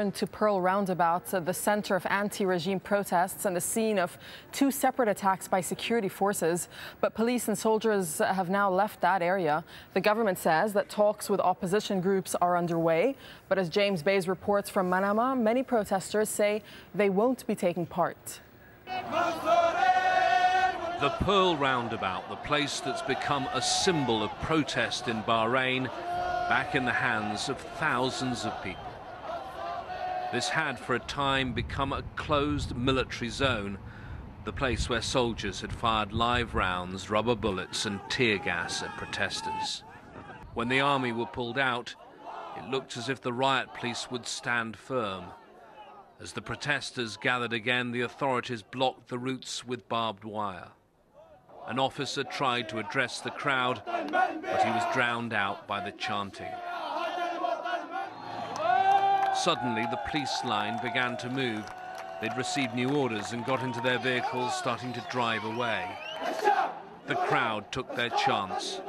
To Pearl Roundabout, the center of anti-regime protests and the scene of two separate attacks by security forces. But police and soldiers have now left that area. The government says that talks with opposition groups are underway. But as James Bays reports from Manama, many protesters say they won't be taking part. The Pearl Roundabout, the place that's become a symbol of protest in Bahrain, back in the hands of thousands of people. This had, for a time, become a closed military zone, the place where soldiers had fired live rounds, rubber bullets and tear gas at protesters. When the army were pulled out, it looked as if the riot police would stand firm. As the protesters gathered again, the authorities blocked the routes with barbed wire. An officer tried to address the crowd, but he was drowned out by the chanting. Suddenly, the police line began to move. They'd received new orders and got into their vehicles, starting to drive away. The crowd took their chance.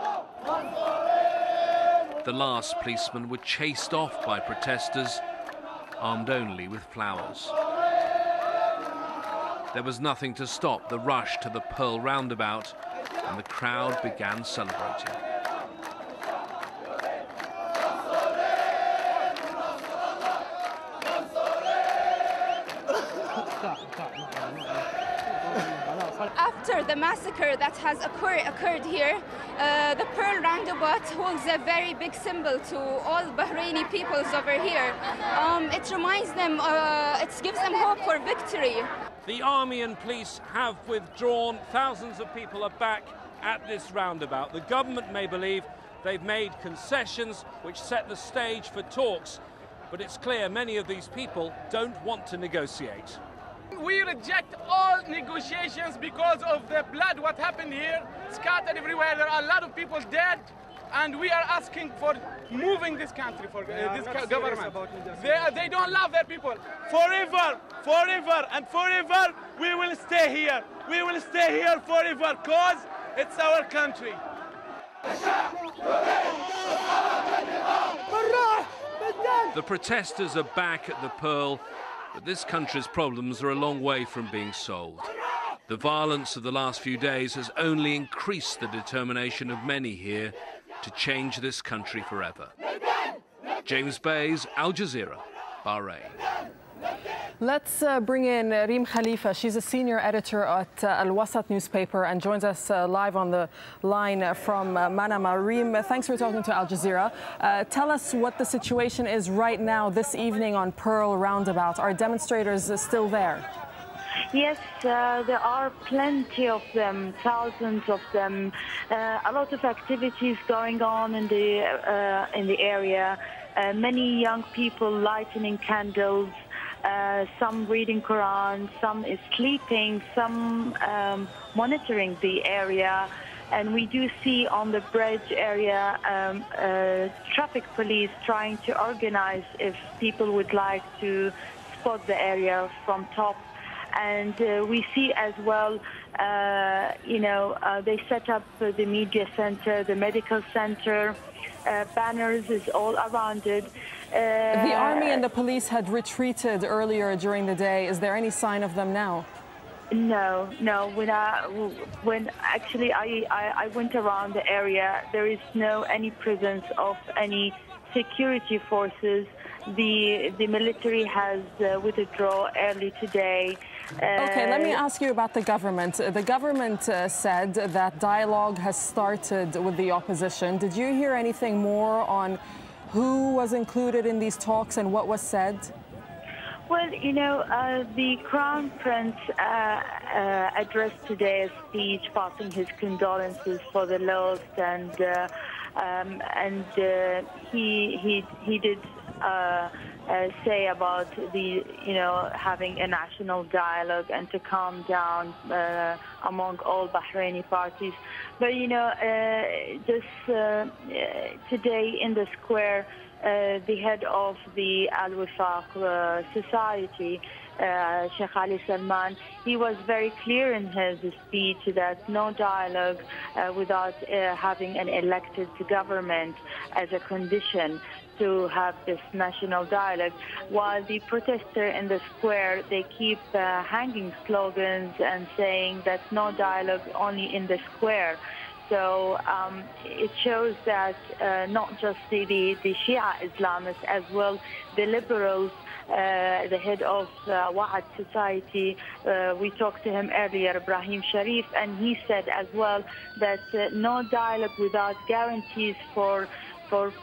The last policemen were chased off by protesters, armed only with flowers. There was nothing to stop the rush to the Pearl Roundabout, and the crowd began celebrating. After the massacre that has occurred here, the Pearl Roundabout holds a very big symbol to all Bahraini peoples over here. It reminds them, it gives them hope for victory. The army and police have withdrawn. Thousands of people are back at this roundabout. The government may believe they've made concessions which set the stage for talks, but it's clear many of these people don't want to negotiate. We reject all negotiations because of the blood, what happened here, scattered everywhere. There are a lot of people dead, and we are asking for moving this country, for this government. They don't love their people. Forever, forever, and forever, we will stay here. We will stay here forever, because it's our country. The protesters are back at the Pearl, but this country's problems are a long way from being solved. The violence of the last few days has only increased the determination of many here to change this country forever. James Bays, AlJazeera, Bahrain. Let's bring in Reem Khalifa. She's a senior editor at Al-Wasat newspaper and joins us live on the line from Manama. Reem, thanks for talking to Al Jazeera. Tell us what the situation is right now this evening on Pearl Roundabout. Are demonstrators still there? Yes, there are plenty of them, thousands of them. A lot of activities going on in the area. Many young people lighting candles. Some reading Quran, some is sleeping, some monitoring the area. And we do see on the bridge area traffic police trying to organize if people would like to spot the area from top. And we see as well, they set up the media center, the medical center, banners is all around it. The army and the police had retreated earlier during the day. Is there any sign of them now? No. When actually I went around the area, there is any presence of any security forces. The military has withdrawn early today. Okay, let me ask you about the government. The government said that dialogue has started with the opposition. Did you hear anything more on who was included in these talks and what was said? Well, the Crown Prince addressed today a speech passing his condolences for the lost, and he did say about having a national dialogue and to calm down among all Bahraini parties. But today in the square, the head of the Al-Wifaq Society, Sheikh Ali Salman, he was very clear in his speech that no dialogue without having an elected government as a condition to have this national dialogue, while the protesters in the square, they keep hanging slogans and saying that no dialogue only in the square. So it shows that not just the Shia Islamists, as well the liberals, the head of Wa'ad Society, we talked to him earlier, Ibrahim Sharif, and he said as well that no dialogue without guarantees for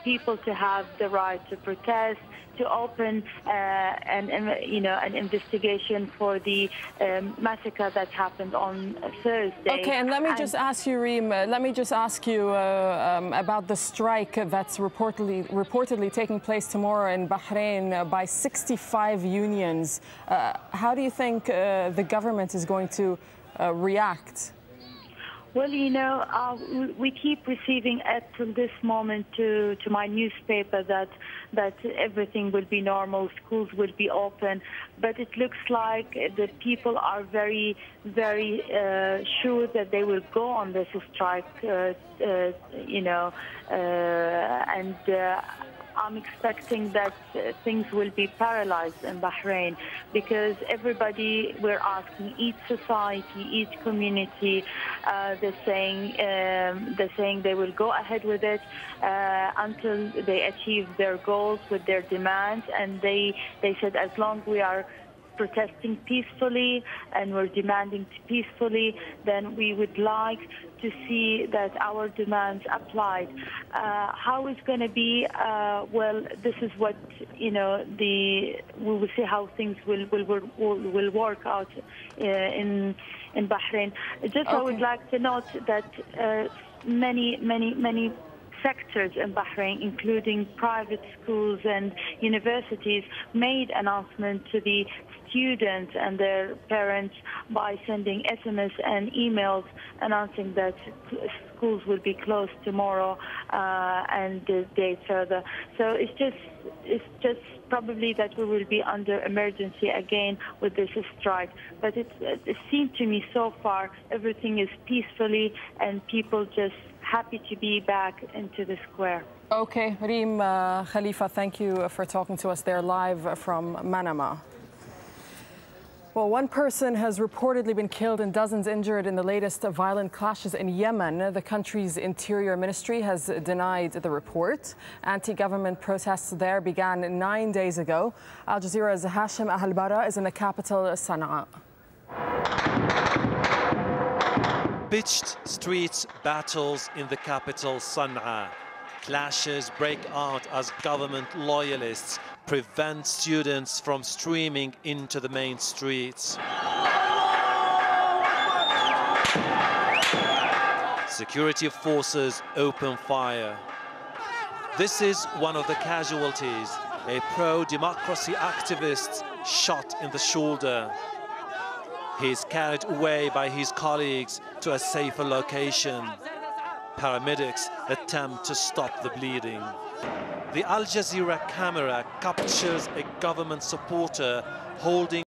people to have the right to protest, to open an investigation for the massacre that happened on Thursday. Okay, and let me just ask you, Reem, about the strike that's reportedly taking place tomorrow in Bahrain by 65 unions. How do you think the government is going to react? Well, we keep receiving up till this moment to my newspaper that everything will be normal, schools will be open, but it looks like the people are very, very sure that they will go on this strike, I'm expecting that things will be paralyzed in Bahrain, because everybody, we're asking, each society, each community, they're saying they will go ahead with it until they achieve their goals with their demands. And they said as long we are protesting peacefully and we're demanding peacefully, then we would like to see that our demands applied. How it's going to be, well, this is what, we will see how things will work out in Bahrain. Just okay. I would like to note that many sectors in Bahrain, including private schools and universities, made announcement to the students and their parents by sending SMS and emails announcing that schools will be closed tomorrow and the day further. So it's just probably that we will be under emergency again with this strike. But it seemed to me so far everything is peacefully and people just happy to be back into the square. Okay, Reem Khalifa, thank you for talking to us there live from Manama. Well, one person has reportedly been killed and dozens injured in the latest violent clashes in Yemen. The country's interior ministry has denied the report. Anti-government protests there began 9 days ago. AlJazeera's Hashim Ahalbara is in the capital, Sana'a. Pitched streets battles in the capital, Sana'a. Clashes break out as government loyalists prevent students from streaming into the main streets. Security forces open fire. This is one of the casualties, a pro-democracy activist shot in the shoulder. He is carried away by his colleagues to a safer location. Paramedics attempt to stop the bleeding. The Al Jazeera camera captures a government supporter holding